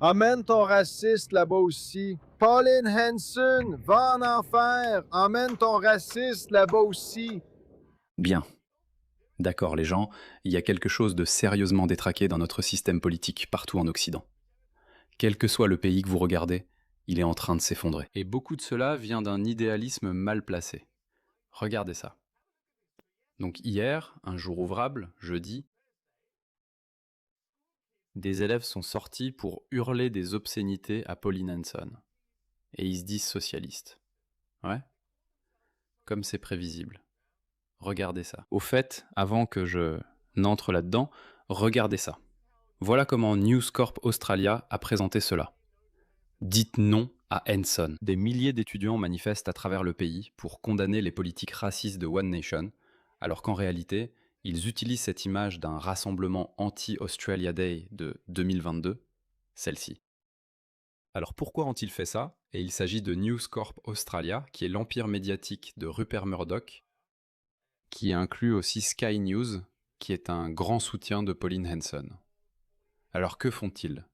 Emmène ton raciste là-bas aussi. Pauline Hanson, va en enfer. Emmène ton raciste là-bas aussi. Bien. D'accord, les gens, il y a quelque chose de sérieusement détraqué dans notre système politique partout en Occident. Quel que soit le pays que vous regardez, il est en train de s'effondrer. Et beaucoup de cela vient d'un idéalisme mal placé. Regardez ça. Donc hier, un jour ouvrable, jeudi, des élèves sont sortis pour hurler des obscénités à Pauline Hanson. Et ils se disent socialistes. Ouais? Comme c'est prévisible. Regardez ça. Au fait, avant que je n'entre là-dedans, regardez ça. Voilà comment News Corp Australia a présenté cela. Dites non à Hanson. Des milliers d'étudiants manifestent à travers le pays pour condamner les politiques racistes de One Nation, alors qu'en réalité, ils utilisent cette image d'un rassemblement anti-Australia Day de 2022, celle-ci. Alors pourquoi ont-ils fait ça? Et il s'agit de News Corp Australia, qui est l'empire médiatique de Rupert Murdoch, qui inclut aussi Sky News, qui est un grand soutien de Pauline Hanson. Alors que font-ils?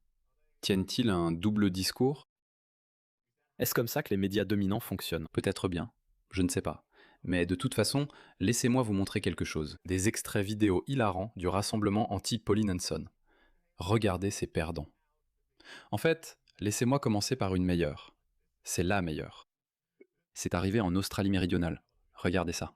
Tiennent-ils un double discours? Est-ce comme ça que les médias dominants fonctionnent? Peut-être bien, je ne sais pas. Mais de toute façon, laissez-moi vous montrer quelque chose. Des extraits vidéo hilarants du rassemblement anti-Pauline Hanson. Regardez ces perdants. En fait, laissez-moi commencer par une meilleure. C'est la meilleure. C'est arrivé en Australie méridionale. Regardez ça.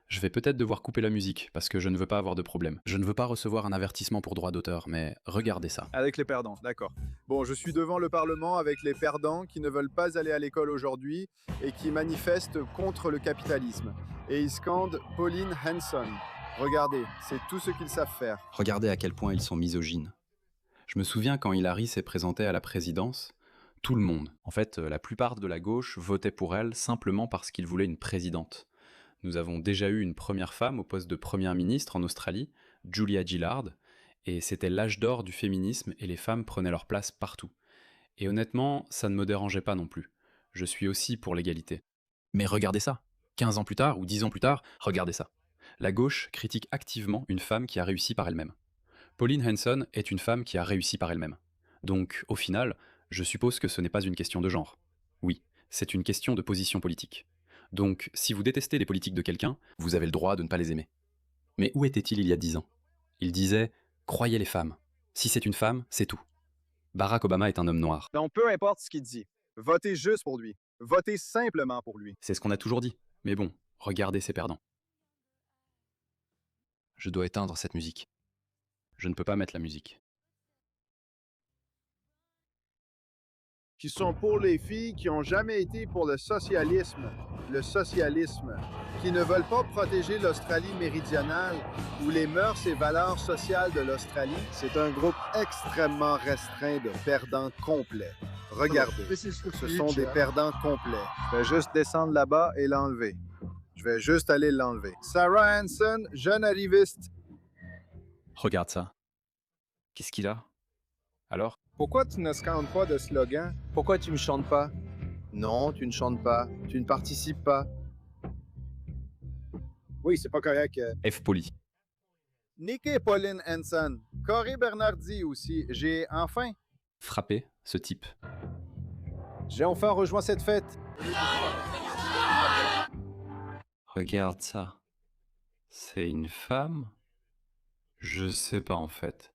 Je vais peut-être devoir couper la musique, parce que je ne veux pas avoir de problème. Je ne veux pas recevoir un avertissement pour droit d'auteur, mais regardez ça. Avec les perdants, d'accord. Bon, je suis devant le Parlement avec les perdants qui ne veulent pas aller à l'école aujourd'hui et qui manifestent contre le capitalisme. Et ils scandent Pauline Hanson. Regardez, c'est tout ce qu'ils savent faire. Regardez à quel point ils sont misogynes. Je me souviens quand Hillary s'est présentée à la présidence, tout le monde, en fait la plupart de la gauche, votait pour elle simplement parce qu'ils voulaient une présidente. Nous avons déjà eu une première femme au poste de première ministre en Australie, Julia Gillard, et c'était l'âge d'or du féminisme et les femmes prenaient leur place partout. Et honnêtement, ça ne me dérangeait pas non plus. Je suis aussi pour l'égalité. Mais regardez ça. 15 ans plus tard ou 10 ans plus tard, regardez ça. La gauche critique activement une femme qui a réussi par elle-même. Pauline Hanson est une femme qui a réussi par elle-même. Donc, au final, je suppose que ce n'est pas une question de genre. Oui, c'est une question de position politique. Donc, si vous détestez les politiques de quelqu'un, vous avez le droit de ne pas les aimer. Mais où était-il il y a 10 ans? Il disait « Croyez les femmes. Si c'est une femme, c'est tout. » Barack Obama est un homme noir. Donc, peu importe ce qu'il dit, votez juste pour lui. Votez simplement pour lui. C'est ce qu'on a toujours dit. Mais bon, regardez ces perdants. Je dois éteindre cette musique. Je ne peux pas mettre la musique. Qui sont pour les filles qui n'ont jamais été pour le socialisme, qui ne veulent pas protéger l'Australie méridionale ou les mœurs et valeurs sociales de l'Australie. C'est un groupe extrêmement restreint de perdants complets. Regardez, ce sont des perdants complets. Je vais juste descendre là-bas et l'enlever. Je vais juste aller l'enlever. Sarah Hanson, jeune arriviste. Regarde ça. Qu'est-ce qu'il a? Alors? Pourquoi tu ne scandes pas de slogan? Pourquoi tu ne chantes pas? Non, tu ne chantes pas. Tu ne participes pas. Oui, c'est pas correct. F poli. Nicky et Pauline Hanson. Corey Bernardi aussi. Frappé, ce type. J'ai enfin rejoint cette fête. Regarde ça. C'est une femme? Je sais pas en fait.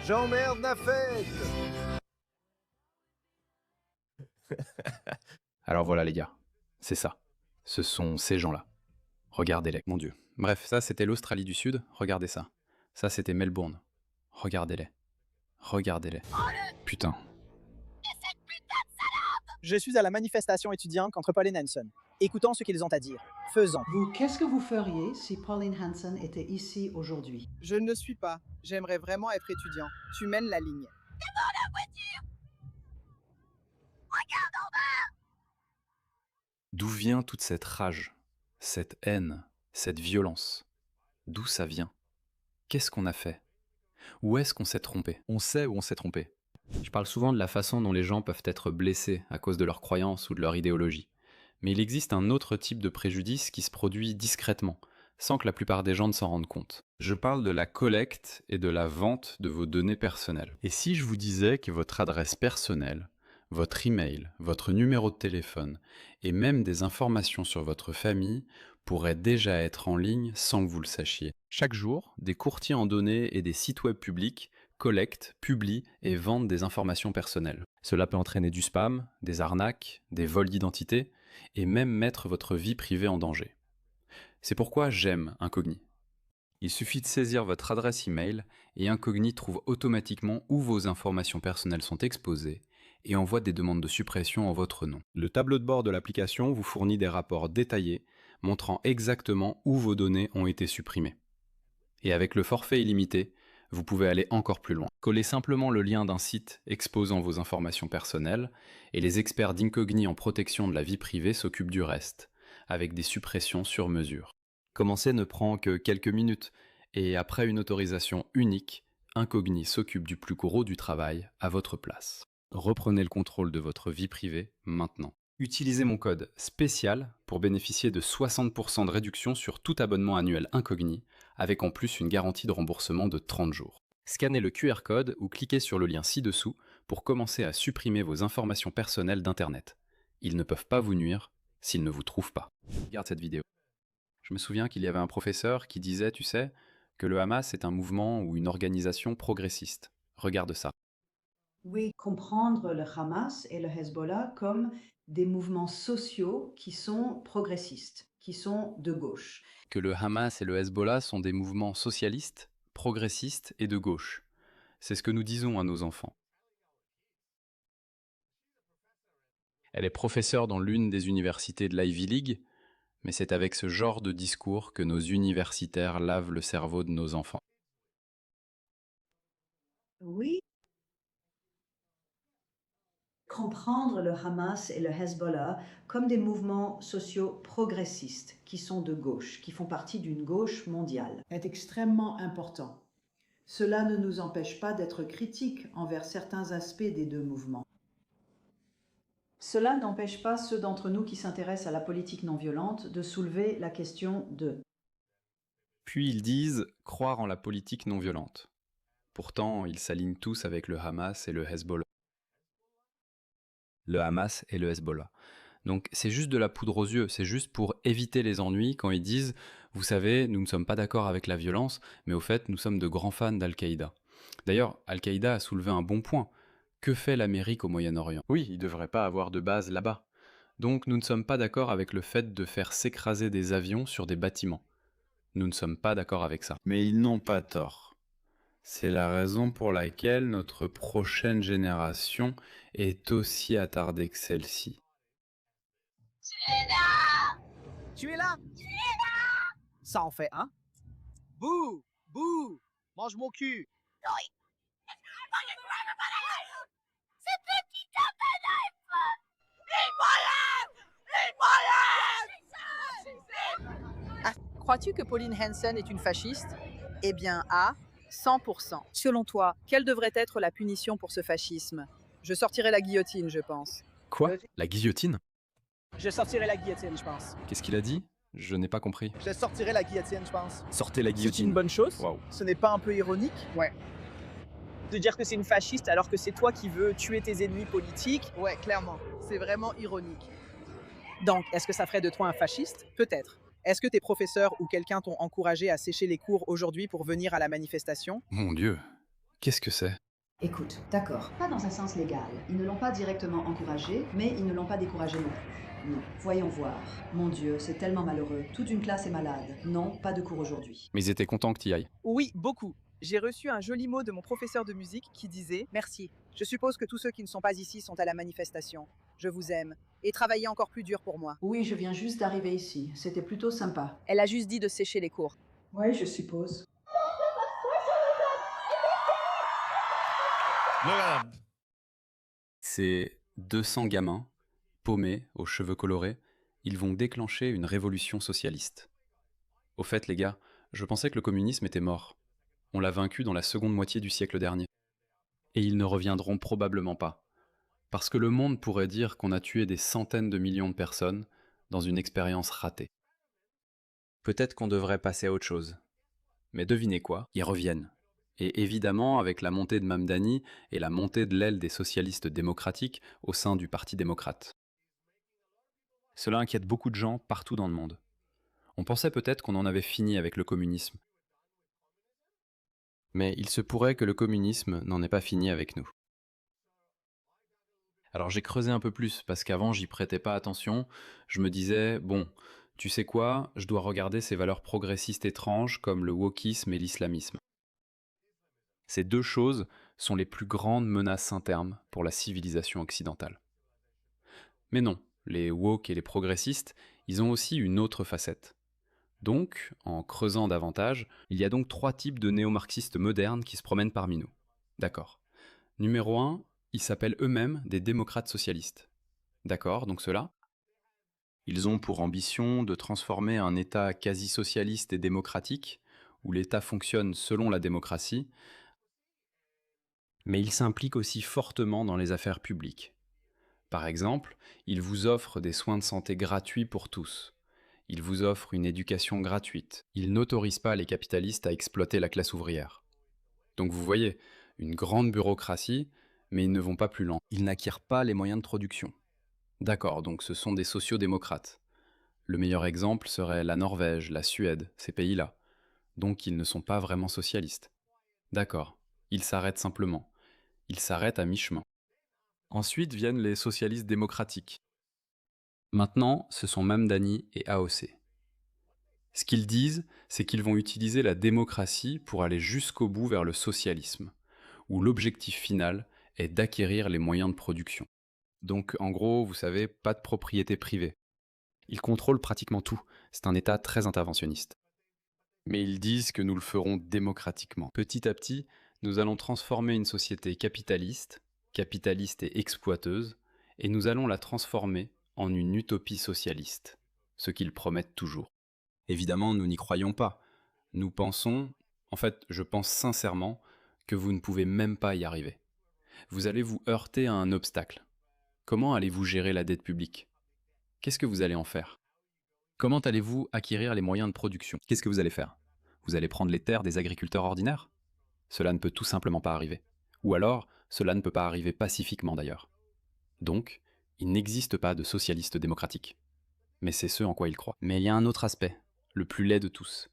J'emmerde la fête! Alors voilà les gars, c'est ça. Ce sont ces gens-là. Regardez-les, mon Dieu. Bref, ça c'était l'Australie du Sud, regardez ça. Ça c'était Melbourne. Regardez-les. Regardez-les. Putain. Je suis à la manifestation étudiante contre Pauline Hanson. Écoutons ce qu'ils ont à dire. Faisons. Qu'est-ce que vous feriez si Pauline Hanson était ici aujourd'hui? Je ne le suis pas. J'aimerais vraiment être étudiant. Tu mènes la ligne. D'où vient toute cette rage, cette haine, cette violence? D'où ça vient? Qu'est-ce qu'on a fait? Où est-ce qu'on s'est trompé? On sait où on s'est trompé. Je parle souvent de la façon dont les gens peuvent être blessés à cause de leurs croyances ou de leur idéologie. Mais il existe un autre type de préjudice qui se produit discrètement, sans que la plupart des gens ne s'en rendent compte. Je parle de la collecte et de la vente de vos données personnelles. Et si je vous disais que votre adresse personnelle, votre email, votre numéro de téléphone et même des informations sur votre famille pourraient déjà être en ligne sans que vous le sachiez. Chaque jour, des courtiers en données et des sites web publics collectent, publient et vendent des informations personnelles. Cela peut entraîner du spam, des arnaques, des vols d'identité et même mettre votre vie privée en danger. C'est pourquoi j'aime Incogni. Il suffit de saisir votre adresse email et Incogni trouve automatiquement où vos informations personnelles sont exposées et envoie des demandes de suppression en votre nom. Le tableau de bord de l'application vous fournit des rapports détaillés montrant exactement où vos données ont été supprimées. Et avec le forfait illimité, vous pouvez aller encore plus loin. Collez simplement le lien d'un site exposant vos informations personnelles et les experts d'Incogni en protection de la vie privée s'occupent du reste, avec des suppressions sur mesure. Commencer ne prend que quelques minutes et après une autorisation unique, Incogni s'occupe du plus gros du travail à votre place. Reprenez le contrôle de votre vie privée maintenant. Utilisez mon code spécial pour bénéficier de 60% de réduction sur tout abonnement annuel Incogni, avec en plus une garantie de remboursement de 30 jours. Scannez le QR code ou cliquez sur le lien ci-dessous pour commencer à supprimer vos informations personnelles d'Internet. Ils ne peuvent pas vous nuire s'ils ne vous trouvent pas. Regarde cette vidéo. Je me souviens qu'il y avait un professeur qui disait, tu sais, que le Hamas est un mouvement ou une organisation progressiste. Regarde ça. Oui, comprendre le Hamas et le Hezbollah comme des mouvements sociaux qui sont progressistes, qui sont de gauche. Que le Hamas et le Hezbollah sont des mouvements socialistes, progressistes et de gauche. C'est ce que nous disons à nos enfants. Elle est professeure dans l'une des universités de l'Ivy League, mais c'est avec ce genre de discours que nos universitaires lavent le cerveau de nos enfants. Oui. Comprendre le Hamas et le Hezbollah comme des mouvements sociaux progressistes qui sont de gauche, qui font partie d'une gauche mondiale, est extrêmement important. Cela ne nous empêche pas d'être critiques envers certains aspects des deux mouvements. Cela n'empêche pas ceux d'entre nous qui s'intéressent à la politique non violente de soulever la question de... Puis ils disent croire en la politique non violente. Pourtant, ils s'alignent tous avec le Hamas et le Hezbollah. Le Hamas et le Hezbollah. Donc c'est juste de la poudre aux yeux, c'est juste pour éviter les ennuis quand ils disent « Vous savez, nous ne sommes pas d'accord avec la violence, mais au fait, nous sommes de grands fans d'Al-Qaïda. » D'ailleurs, Al-Qaïda a soulevé un bon point. Que fait l'Amérique au Moyen-Orient? Oui, il ne devrait pas avoir de base là-bas. Donc nous ne sommes pas d'accord avec le fait de faire s'écraser des avions sur des bâtiments. Nous ne sommes pas d'accord avec ça. Mais ils n'ont pas tort. C'est la raison pour laquelle notre prochaine génération est aussi attardée que celle-ci. Tu es là? Ça en fait un. Bouh! Bouh! Mange mon cul! Ah, crois-tu que Pauline Hanson est une fasciste? Eh bien, à 100%. Selon toi, quelle devrait être la punition pour ce fascisme? Je sortirai la guillotine, je pense. Quoi? La guillotine? Je sortirai la guillotine, je pense. Qu'est-ce qu'il a dit? Je n'ai pas compris. Je sortirai la guillotine, je pense. Sortez la C'est une guillotine. bonne chose? Waouh. Ce n'est pas un peu ironique? Ouais. De dire que c'est une fasciste alors que c'est toi qui veux tuer tes ennemis politiques? Ouais, clairement. C'est vraiment ironique. Donc, est-ce que ça ferait de toi un fasciste? Peut-être. Est-ce que tes professeurs ou quelqu'un t'ont encouragé à sécher les cours aujourd'hui pour venir à la manifestation? Mon Dieu, qu'est-ce que c'est? Écoute, d'accord, pas dans un sens légal. Ils ne l'ont pas directement encouragé, mais ils ne l'ont pas découragé non plus. Non, voyons voir. Mon Dieu, c'est tellement malheureux. Toute une classe est malade. Non, pas de cours aujourd'hui. Mais ils étaient contents que tu y ailles. Oui, beaucoup. J'ai reçu un joli mot de mon professeur de musique qui disait « Merci. Je suppose que tous ceux qui ne sont pas ici sont à la manifestation. Je vous aime. Et travaillez encore plus dur pour moi. » Oui, je viens juste d'arriver ici. C'était plutôt sympa. Elle a juste dit de sécher les cours. Oui, je suppose. Ces 200 gamins, paumés, aux cheveux colorés, ils vont déclencher une révolution socialiste. Au fait, les gars, je pensais que le communisme était mort. On l'a vaincu dans la seconde moitié du siècle dernier. Et ils ne reviendront probablement pas. Parce que le monde pourrait dire qu'on a tué des centaines de millions de personnes dans une expérience ratée. Peut-être qu'on devrait passer à autre chose. Mais devinez quoi? Ils reviennent. Et évidemment, avec la montée de Mamdani et la montée de l'aile des socialistes démocratiques au sein du Parti démocrate. Cela inquiète beaucoup de gens partout dans le monde. On pensait peut-être qu'on en avait fini avec le communisme. Mais il se pourrait que le communisme n'en ait pas fini avec nous. Alors j'ai creusé un peu plus, parce qu'avant j'y prêtais pas attention. Je me disais, bon, tu sais quoi, je dois regarder ces valeurs progressistes étranges comme le wokisme et l'islamisme. Ces deux choses sont les plus grandes menaces internes pour la civilisation occidentale. Mais non, les woke et les progressistes, ils ont aussi une autre facette. Donc, en creusant davantage, il y a donc 3 types de néo-marxistes modernes qui se promènent parmi nous. D'accord. Numéro 1, ils s'appellent eux-mêmes des démocrates socialistes. D'accord, donc ceux-là, ils ont pour ambition de transformer un État quasi-socialiste et démocratique, où l'État fonctionne selon la démocratie, mais ils s'impliquent aussi fortement dans les affaires publiques. Par exemple, ils vous offrent des soins de santé gratuits pour tous. Ils vous offrent une éducation gratuite. Ils n'autorisent pas les capitalistes à exploiter la classe ouvrière. Donc vous voyez, une grande bureaucratie, mais ils ne vont pas plus loin. Ils n'acquièrent pas les moyens de production. D'accord, donc ce sont des sociodémocrates. Le meilleur exemple serait la Norvège, la Suède, ces pays-là. Donc ils ne sont pas vraiment socialistes. D'accord, ils s'arrêtent simplement. Ils s'arrêtent à mi-chemin. Ensuite viennent les socialistes démocratiques. Maintenant, ce sont Mamdani et AOC. Ce qu'ils disent, c'est qu'ils vont utiliser la démocratie pour aller jusqu'au bout vers le socialisme, où l'objectif final est d'acquérir les moyens de production. Donc en gros, vous savez, pas de propriété privée. Ils contrôlent pratiquement tout, c'est un État très interventionniste. Mais ils disent que nous le ferons démocratiquement. Petit à petit, nous allons transformer une société capitaliste et exploiteuse, et nous allons la transformer en une utopie socialiste, ce qu'ils promettent toujours. Évidemment, nous n'y croyons pas. Nous pensons, en fait, je pense sincèrement, que vous ne pouvez même pas y arriver. Vous allez vous heurter à un obstacle. Comment allez-vous gérer la dette publique? Qu'est-ce que vous allez en faire? Comment allez-vous acquérir les moyens de production? Qu'est-ce que vous allez faire? Vous allez prendre les terres des agriculteurs ordinaires? Cela ne peut tout simplement pas arriver. Ou alors, cela ne peut pas arriver pacifiquement d'ailleurs. Donc, il n'existe pas de socialistes démocratiques. Mais c'est ce en quoi ils croient. Mais il y a un autre aspect, le plus laid de tous.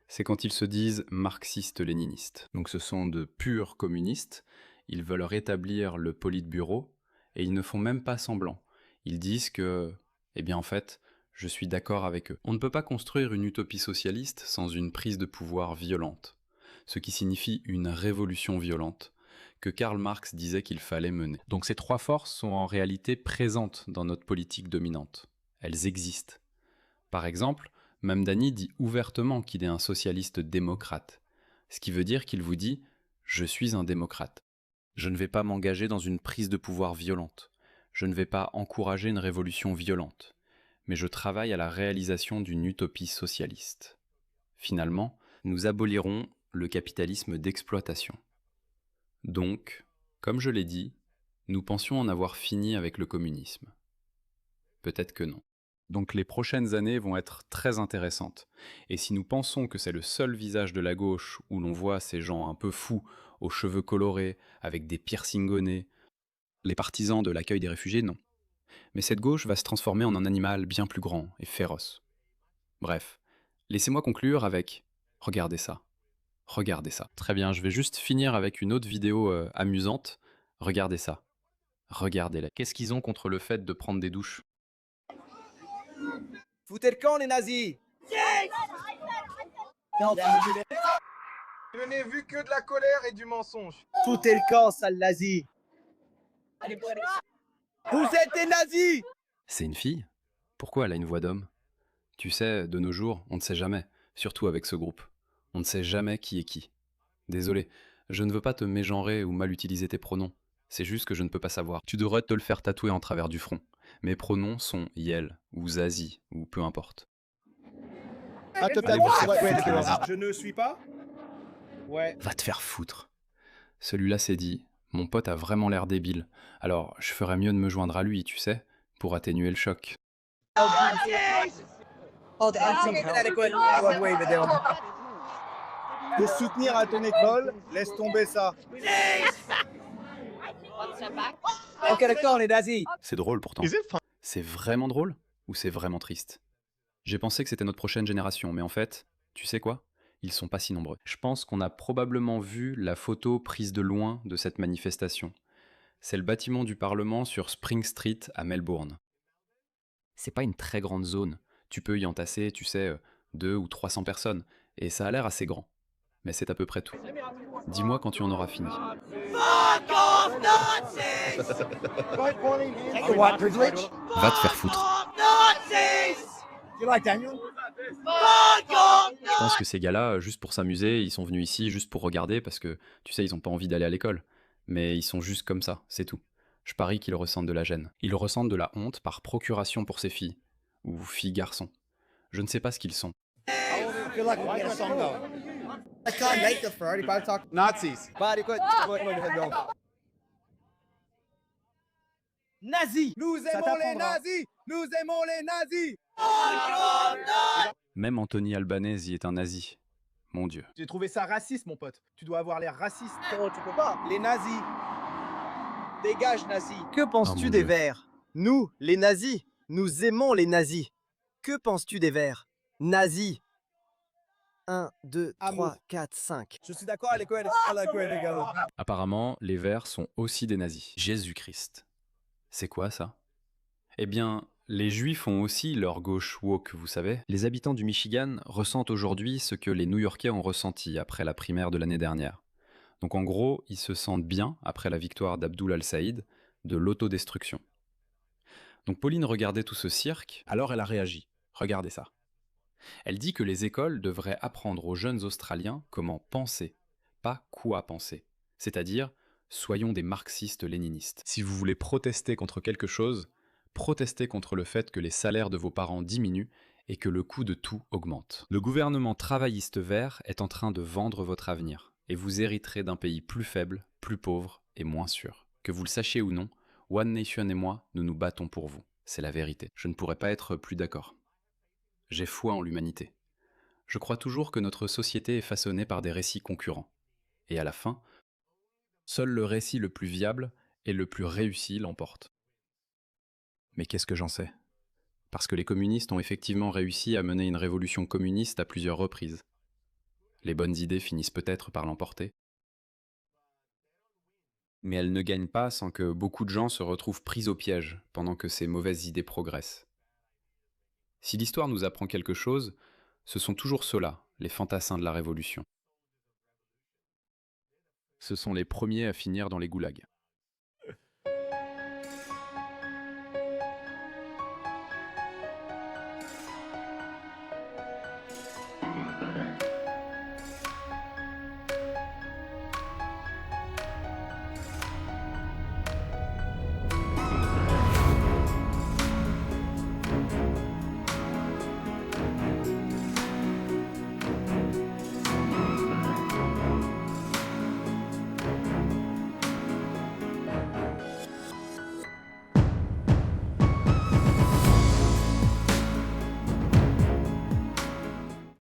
C'est quand ils se disent marxistes-léninistes. Donc ce sont de purs communistes, ils veulent rétablir le Politburo, et ils ne font même pas semblant. Ils disent que, eh bien en fait, je suis d'accord avec eux. On ne peut pas construire une utopie socialiste sans une prise de pouvoir violente, ce qui signifie une révolution violente, que Karl Marx disait qu'il fallait mener. Donc ces 3 forces sont en réalité présentes dans notre politique dominante. Elles existent. Par exemple, Mamdani dit ouvertement qu'il est un socialiste démocrate, ce qui veut dire qu'il vous dit « je suis un démocrate ». Je ne vais pas m'engager dans une prise de pouvoir violente. Je ne vais pas encourager une révolution violente. Mais je travaille à la réalisation d'une utopie socialiste. Finalement, nous abolirons le capitalisme d'exploitation. Donc, comme je l'ai dit, nous pensions en avoir fini avec le communisme. Peut-être que non. Donc les prochaines années vont être très intéressantes. Et si nous pensons que c'est le seul visage de la gauche où l'on voit ces gens un peu fous, aux cheveux colorés, avec des piercings au nez, les partisans de l'accueil des réfugiés, non. Mais cette gauche va se transformer en un animal bien plus grand et féroce. Bref, laissez-moi conclure avec « regardez ça, regardez ça ». Très bien, je vais juste finir avec une autre vidéo amusante. Regardez ça, regardez-la. Qu'est-ce qu'ils ont contre le fait de prendre des douches? Foutez le camp, les nazis! Je n'ai vu que de la colère et du mensonge. Foutez le camp, sale nazi! Vous êtes des nazis! C'est une fille? Pourquoi elle a une voix d'homme? Tu sais, de nos jours, on ne sait jamais, surtout avec ce groupe. On ne sait jamais qui est qui. Désolé, je ne veux pas te mégenrer ou mal utiliser tes pronoms. C'est juste que je ne peux pas savoir. Tu devrais te le faire tatouer en travers du front. Mes pronoms sont Yel, ou Zazie, ou peu importe. Je ne suis pas? Ouais. Va te faire foutre. Celui-là s'est dit, mon pote a vraiment l'air débile, alors je ferais mieux de me joindre à lui, tu sais, pour atténuer le choc. De soutenir à ton école, laisse tomber ça. Ok, d'accord, les nazis. C'est drôle pourtant. C'est vraiment drôle ou c'est vraiment triste? J'ai pensé que c'était notre prochaine génération, mais en fait, tu sais quoi? Ils sont pas si nombreux. Je pense qu'on a probablement vu la photo prise de loin de cette manifestation. C'est le bâtiment du Parlement sur Spring Street à Melbourne. C'est pas une très grande zone. Tu peux y entasser, tu sais, 200 ou 300 personnes, et ça a l'air assez grand. Mais c'est à peu près tout. Dis-moi quand tu en auras fini. Va te faire foutre. Je pense que ces gars-là, juste pour s'amuser, ils sont venus ici juste pour regarder parce que, tu sais, ils ont pas envie d'aller à l'école. Mais ils sont juste comme ça, c'est tout. Je parie qu'ils ressentent de la gêne. Ils ressentent de la honte par procuration pour ces filles. Ou filles-garçons. Je ne sais pas ce qu'ils sont. Nazis. Nazis. Nous aimons les nazis. Nous aimons les nazis. Même Anthony Albanese y est un nazi. Mon Dieu. J'ai trouvé ça raciste, mon pote. Tu dois avoir l'air raciste. Oh, tu peux pas. Les nazis. Dégage, nazis. Que penses-tu mon des Dieu. Verts? Nous, les nazis, nous aimons les nazis. Que penses-tu des Verts? Nazis. 1, 2, 3, 4, 5. Je suis d'accord avec les gars. Apparemment, les Verts sont aussi des nazis. Jésus-Christ. C'est quoi ça? Eh bien, les Juifs ont aussi leur gauche woke, vous savez. Les habitants du Michigan ressentent aujourd'hui ce que les New-Yorkais ont ressenti après la primaire de l'année dernière. Donc en gros, ils se sentent bien, après la victoire d'Abdul al-Saïd, de l'autodestruction. Donc Pauline regardait tout ce cirque, alors elle a réagi. Regardez ça. Elle dit que les écoles devraient apprendre aux jeunes Australiens comment penser, pas quoi penser. C'est-à-dire, soyons des marxistes-léninistes. Si vous voulez protester contre quelque chose, protestez contre le fait que les salaires de vos parents diminuent et que le coût de tout augmente. Le gouvernement travailliste vert est en train de vendre votre avenir, et vous hériterez d'un pays plus faible, plus pauvre et moins sûr. Que vous le sachiez ou non, One Nation et moi, nous nous battons pour vous. C'est la vérité. Je ne pourrais pas être plus d'accord. J'ai foi en l'humanité. Je crois toujours que notre société est façonnée par des récits concurrents. Et à la fin, seul le récit le plus viable et le plus réussi l'emporte. Mais qu'est-ce que j'en sais? Parce que les communistes ont effectivement réussi à mener une révolution communiste à plusieurs reprises. Les bonnes idées finissent peut-être par l'emporter. Mais elles ne gagnent pas sans que beaucoup de gens se retrouvent pris au piège pendant que ces mauvaises idées progressent. Si l'histoire nous apprend quelque chose, ce sont toujours ceux-là, les fantassins de la Révolution. Ce sont les premiers à finir dans les goulags.